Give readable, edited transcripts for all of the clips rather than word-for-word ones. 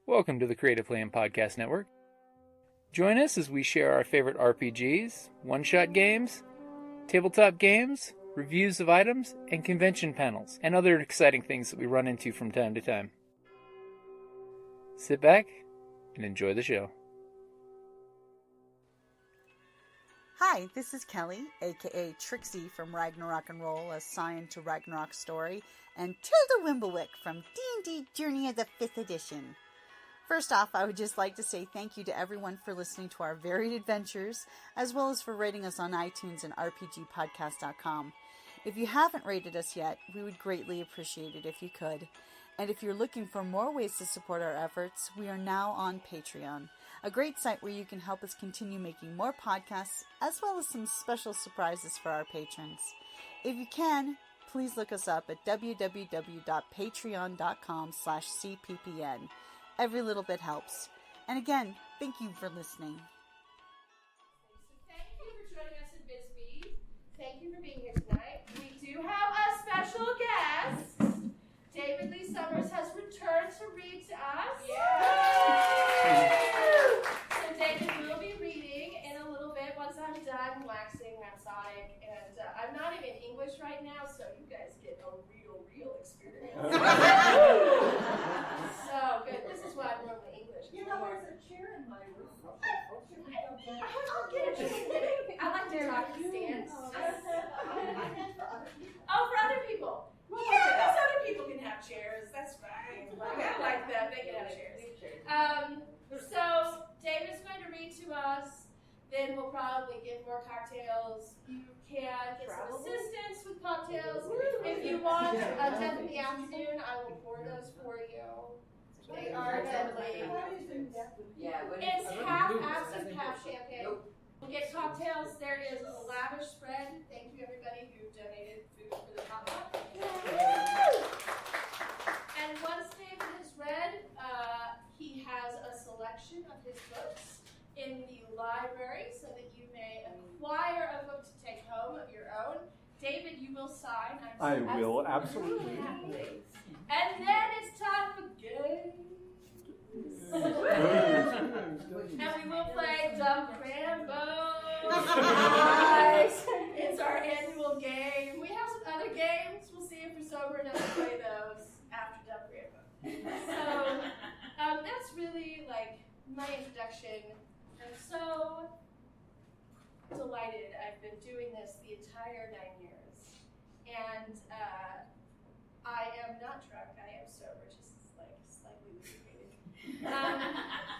Welcome to the Creative Plan Podcast Network. Join us as we share our favorite RPGs, one-shot games, tabletop games, reviews of items, and convention panels, and other exciting things that we run into from time to time. Sit back and enjoy the show. Hi, this is Kelly, aka Trixie from Ragnarok and Roll, assigned to Ragnarok Story, and Tilda Wimblewick from D&D Journey of the 5th Edition. First off, I would just like to say thank you to everyone for listening to our varied adventures, as well as for rating us on iTunes and rpgpodcast.com. If you haven't rated us yet, we would greatly appreciate it if you could. And if you're looking for more ways to support our efforts, we are now on Pareon, a great site where you can help us continue making more podcasts, as well as some special surprises for our patrons. If you can, please look us up at www.patreon.com/cppn. Every little bit helps. And again, thank you for listening. Thank you for joining us in Bisbee. Thank you for being here tonight. We do have a special guest. David Lee Summers has returned to read to us. Yay! So David will be reading in a little bit once I'm done waxing rhapsodic. And I'm not even English right now, so you guys get a real experience. So good. This is why I'm normally English. You know, there's a chair in my room. I'll get a chair. I like to talk in stands. Oh, for other people. Yeah, those other people can have chairs. That's fine. I like them. They can have chairs. So David's going to read to us. Then we'll probably give more cocktails. You can get some assistance with cocktails. If you want a 10th in the afternoon, I will pour those for you. They are deadly. It's half absinthe, half champagne. We'll get cocktails. There is a lavish spread. Thank you, everybody who donated food for the potluck. And once David has read, he has a selection of his books in the library so that you may acquire a book to take home of your own. David, you will sign. I will, absolutely. And then it's time for games. And we will play Dumb Rambo. It's our annual game. We have some other games. We'll see if we're sober enough to play those after Dumb Rambo. So that's really like my introduction. I'm so delighted. I've been doing this the entire 9 years. And I am not drunk. I am sober, just like slightly lubricated.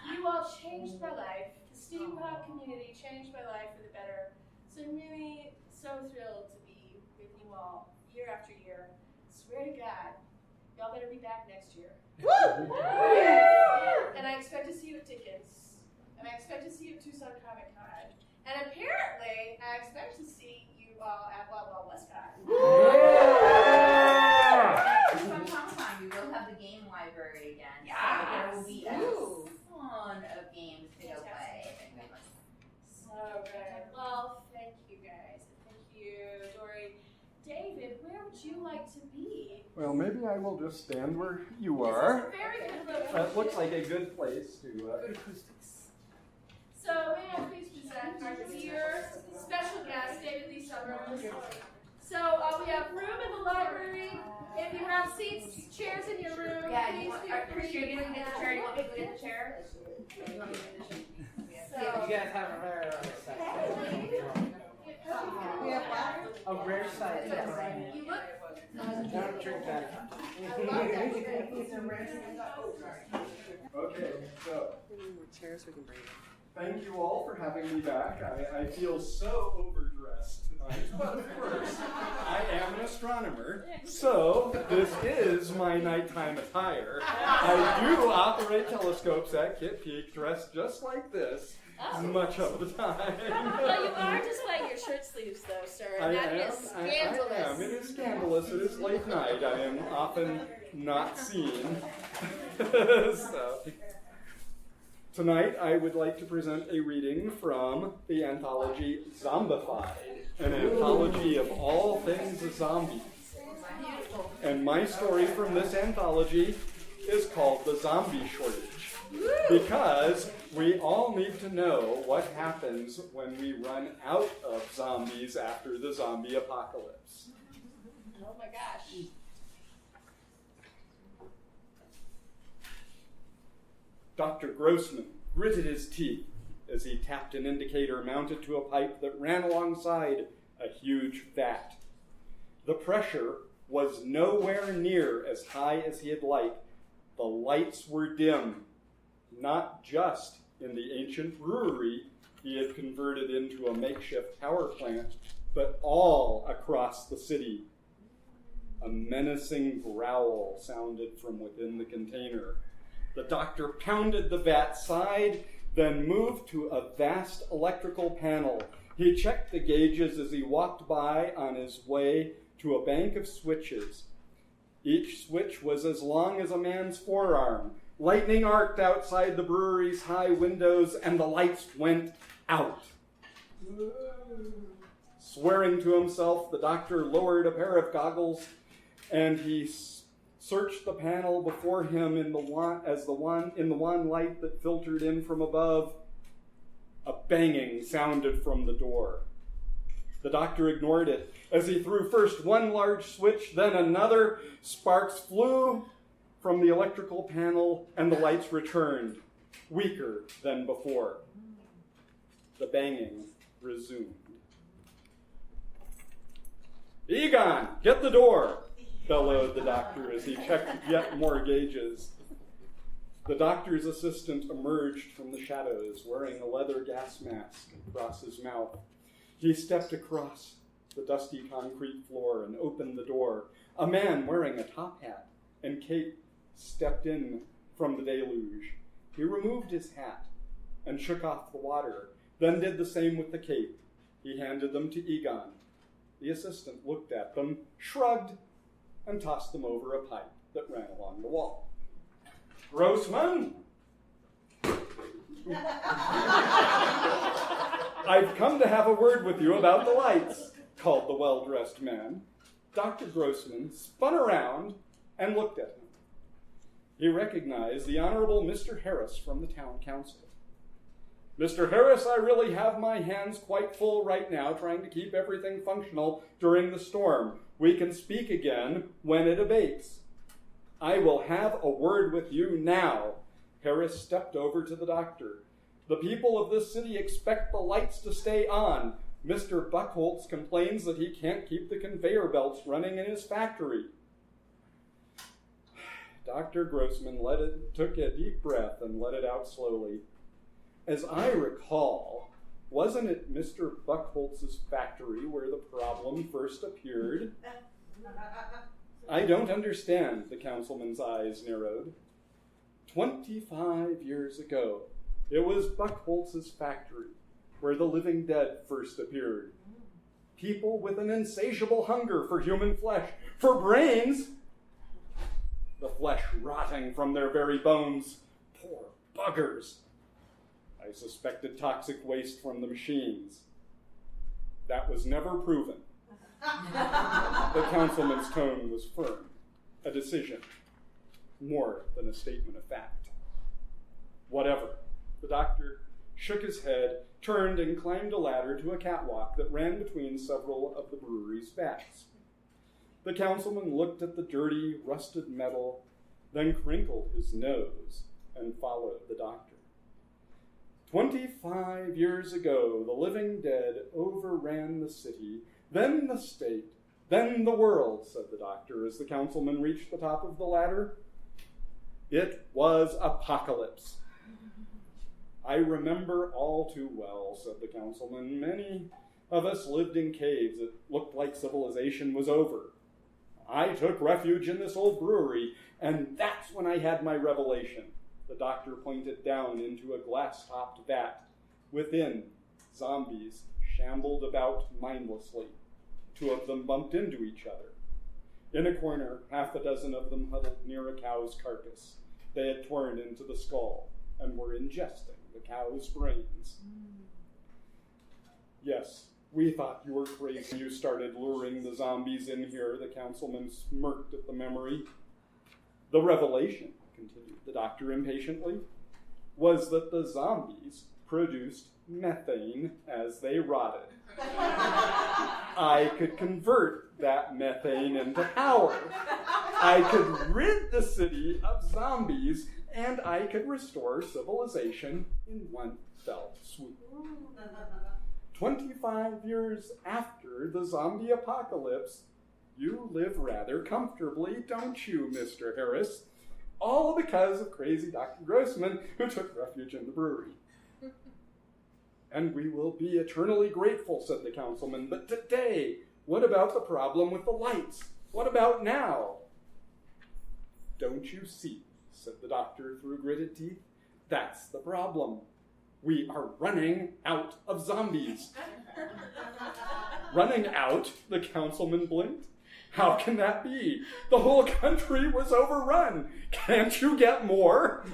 You all changed my life. The steampunk community changed my life for the better. So I'm really so thrilled to be with you all year after year. Swear to God, y'all better be back next year. Woo! And I expect to see you at Dickens. And I expect to see you at Tucson Comic Con. And apparently, I expect to see you all at Wild Wild West Con. From Comic-Con, we will have the game library again. Yes. So there will be a ton of games to go play. So good. Well, thank you guys. Thank you, Dory. David, where would you like to be? Well, maybe I will just stand where you This are. is a very good location. That looks like a good place to... Good acoustics. So may I please present our dear special guest, David Lee Summers. So we have room in the library. If you have seats, chairs in your room, please feel free to get the chair. You want me to get the chair? You guys have a rare a rare size. You look. Don't drink that. Okay, so... Chairs we can bring. Thank you all for having me back. I feel so overdressed tonight. But of course, I am an astronomer, so this is my nighttime attire. I do operate telescopes at Kit Peak dressed just like this much of the time. Well, you are displaying your shirt sleeves, though, sir. I That am. is scandalous. I am. It is scandalous. It is late night. I am often not seen. So. Tonight, I would like to present a reading from the anthology Zombiefied, an anthology of all things zombies. And my story from this anthology is called the zombie shortage, because we all need to know what happens when we run out of zombies after the zombie apocalypse. Oh my gosh. Dr. Grossman gritted his teeth as he tapped an indicator mounted to a pipe that ran alongside a huge vat. The pressure was nowhere near as high as he'd like. The lights were dim, not just in the ancient brewery he had converted into a makeshift power plant, but all across the city. A menacing growl sounded from within the container. The doctor pounded the vat side, then moved to a vast electrical panel. He checked the gauges as he walked by on his way to a bank of switches. Each switch was as long as a man's forearm. Lightning arced outside the brewery's high windows, and the lights went out. Swearing to himself, the doctor lowered a pair of goggles, and he searched the panel before him in the wan light that filtered in from above. A banging sounded from the door. The doctor ignored it. As he threw first one large switch, then another, sparks flew from the electrical panel, and the lights returned, weaker than before. The banging resumed. "Egon, get the door!" bellowed the doctor as he checked yet more gauges. The doctor's assistant emerged from the shadows, wearing a leather gas mask across his mouth. He stepped across the dusty concrete floor and opened the door. A man wearing a top hat and cape stepped in from the deluge. He removed his hat and shook off the water, then did the same with the cape. He handed them to Egon. The assistant looked at them, shrugged, and tossed them over a pipe that ran along the wall. "Grossman!" "I've come to have a word with you about the lights," called the well-dressed man. Dr. Grossman spun around and looked at him. He recognized the Honorable Mr. Harris from the town council. "Mr. Harris, I really have my hands quite full right now trying to keep everything functional during the storm. We can speak again when it abates." "I will have a word with you now." Harris stepped over to the doctor. "The people of this city expect the lights to stay on. Mr. Buckholtz complains that he can't keep the conveyor belts running in his factory." Dr. Grossman took a deep breath and let it out slowly. "As I recall, wasn't it Mr. Buckholtz's factory where the problem first appeared?" "I don't understand," the councilman's eyes narrowed. 25 years ago, it was Buckholtz's factory where the living dead first appeared. People with an insatiable hunger for human flesh, for brains, the flesh rotting from their very bones. Poor buggers. I suspected toxic waste from the machines. That was never proven. The councilman's tone was firm, a decision, more than a statement of fact. "Whatever." The doctor shook his head, turned, and climbed a ladder to a catwalk that ran between several of the brewery's vats. The councilman looked at the dirty, rusted metal, then crinkled his nose and followed the doctor. 25 years ago, the living dead overran the city, then the state, then the world, said the doctor as the councilman reached the top of the ladder. It was apocalypse. I remember all too well, said the councilman. Many of us lived in caves. It looked like civilization was over. I took refuge in this old brewery, and that's when I had my revelation. The doctor pointed down into a glass-topped vat. Within, zombies shambled about mindlessly. 2 of them bumped into each other. In a corner, 6 of them huddled near a cow's carcass. They had torn into the skull and were ingesting the cow's brains. Yes, we thought you were crazy when you started luring the zombies in here, the councilman smirked at the memory. The revelation, continued the doctor impatiently, was that the zombies produced methane as they rotted. I could convert that methane into power. I could rid the city of zombies, and I could restore civilization in one fell swoop. 25 years after the zombie apocalypse, you live rather comfortably, don't you, Mr. Harris? All because of crazy Dr. Grossman, who took refuge in the brewery. And we will be eternally grateful, said the councilman. But today, what about the problem with the lights? What about now? Don't you see, said the doctor through gritted teeth. That's the problem. We are running out of zombies. Running out? The councilman blinked. How can that be? The whole country was overrun. Can't you get more?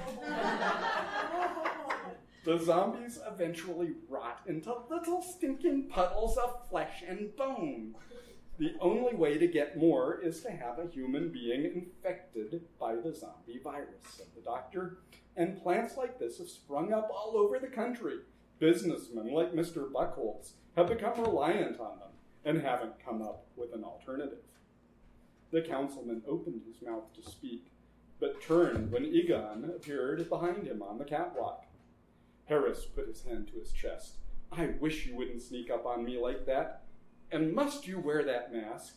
The zombies eventually rot into little stinking puddles of flesh and bone. The only way to get more is to have a human being infected by the zombie virus, said the doctor. And plants like this have sprung up all over the country. Businessmen like Mr. Buckholz have become reliant on them and haven't come up with an alternative. The councilman opened his mouth to speak, but turned when Egon appeared behind him on the catwalk. Harris put his hand to his chest. I wish you wouldn't sneak up on me like that. And must you wear that mask?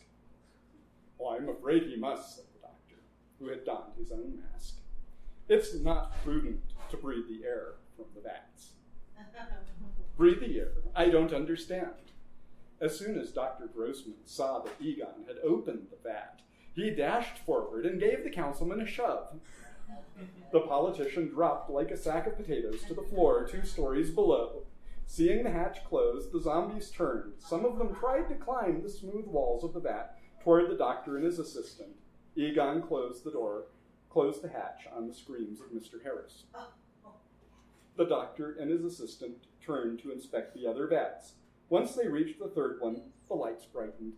Oh, I'm afraid he must, said the doctor, who had donned his own mask. It's not prudent to breathe the air from the vats. Breathe the air? I don't understand. As soon as Dr. Grossman saw that Egon had opened the vat, he dashed forward and gave the councilman a shove. The politician dropped like a sack of potatoes to the floor 2 stories below. Seeing the hatch closed, the zombies turned. Some of them tried to climb the smooth walls of the vat toward the doctor and his assistant. Egon closed the hatch on the screams of Mr. Harris. The doctor and his assistant turned to inspect the other vats. Once they reached the third one, the lights brightened.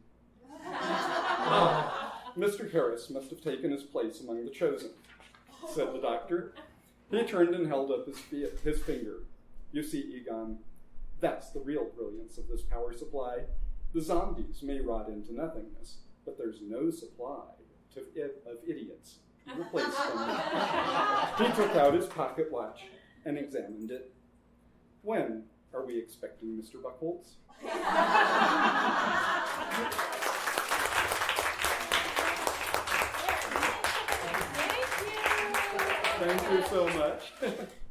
Mr. Harris must have taken his place among the chosen, said the doctor. He turned and held up his finger. You see, Egon, that's the real brilliance of this power supply. The zombies may rot into nothingness, but there's no supply of idiots to replace them. He took out his pocket watch and examined it. When are we expecting Mr. Buckholz? Thank you so much.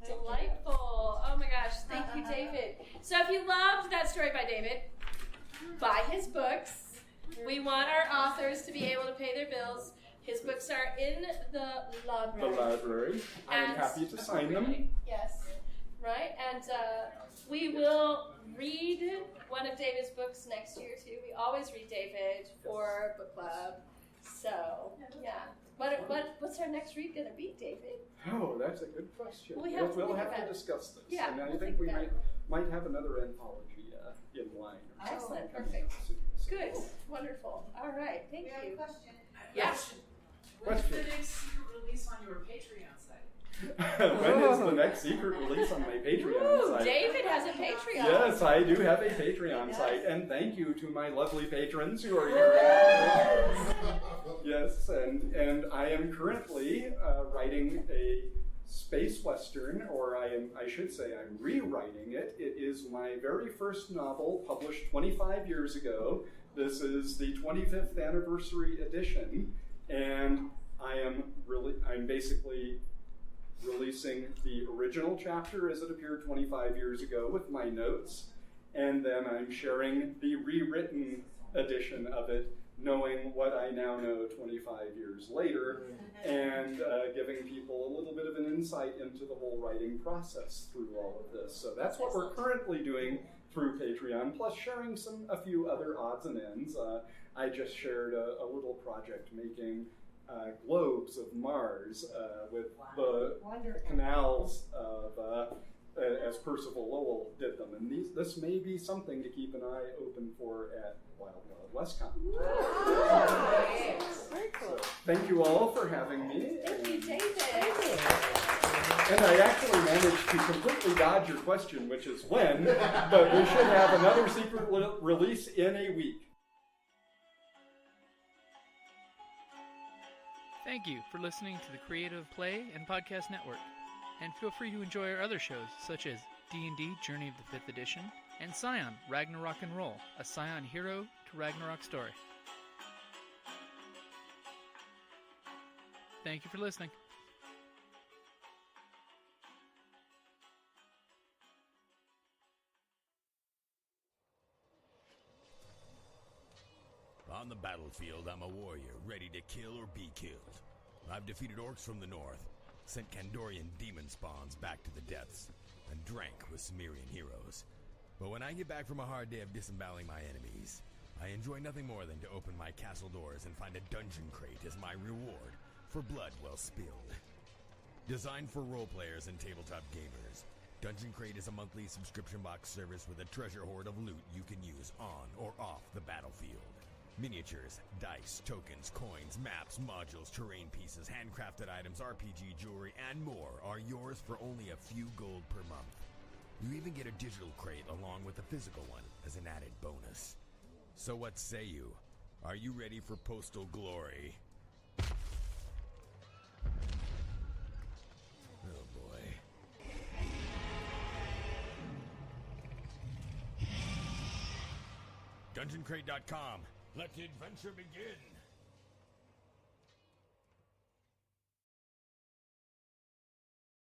Delightful. Oh my gosh. Thank you, David. So if you loved that story by David, buy his books. We want our authors to be able to pay their bills. His books are in the library. The library. I'm happy to sign them. Yes. Right? And we will read one of David's books next year, too. We always read David for book club. So, yeah. What's our next read going to be, David? Oh, that's a good question. We'll have to discuss this. Yeah, and I we'll think we about might have another anthology in line. Or something Excellent, coming perfect. up soon. So- Good. Wonderful. All right. Thank you. We have a question. Yes. When's the next secret release on your Patreon site? When is the next secret release on my Patreon Ooh, site? David has a Patreon. Yes, I do have a Patreon Yes. site, and thank you to my lovely patrons who are here. Yes, and I am currently writing a space western, or I should say I'm rewriting it. It is my very first novel, published 25 years ago. This is the 25th anniversary edition, and I'm basically releasing the original chapter as it appeared 25 years ago with my notes, and then I'm sharing the rewritten edition of it, knowing what I now know 25 years later, and giving people a little bit of an insight into the whole writing process through all of this. So that's what we're currently doing through Patreon, plus sharing a few other odds and ends. I just shared a little project making globes of Mars with the canals of as Percival Lowell did them. And this may be something to keep an eye open for at Wild Wild West Con. Very cool. So, thank you all for having me. Thank you, David. And I actually managed to completely dodge your question, which is when, but we should have another secret release in a week. Thank you for listening to the Creative Play and Podcast Network. And feel free to enjoy our other shows, such as D&D Journey of the 5th Edition, and Scion Ragnarok and Roll, a Scion hero to Ragnarok story. Thank you for listening. On the battlefield, I'm a warrior, ready to kill or be killed. I've defeated orcs from the north, sent Kandorian demon spawns back to the depths, and drank with Cimmerian heroes. But when I get back from a hard day of disemboweling my enemies, I enjoy nothing more than to open my castle doors and find a dungeon crate as my reward for blood well spilled. Designed for role players and tabletop gamers, Dungeon Crate is a monthly subscription box service with a treasure hoard of loot you can use on or off the battlefield. Miniatures, dice, tokens, coins, maps, modules, terrain pieces, handcrafted items, RPG jewelry, and more are yours for only a few gold per month. You even get a digital crate along with a physical one as an added bonus. So what say you? Are you ready for postal glory? Oh boy. DungeonCrate.com. Let the adventure begin!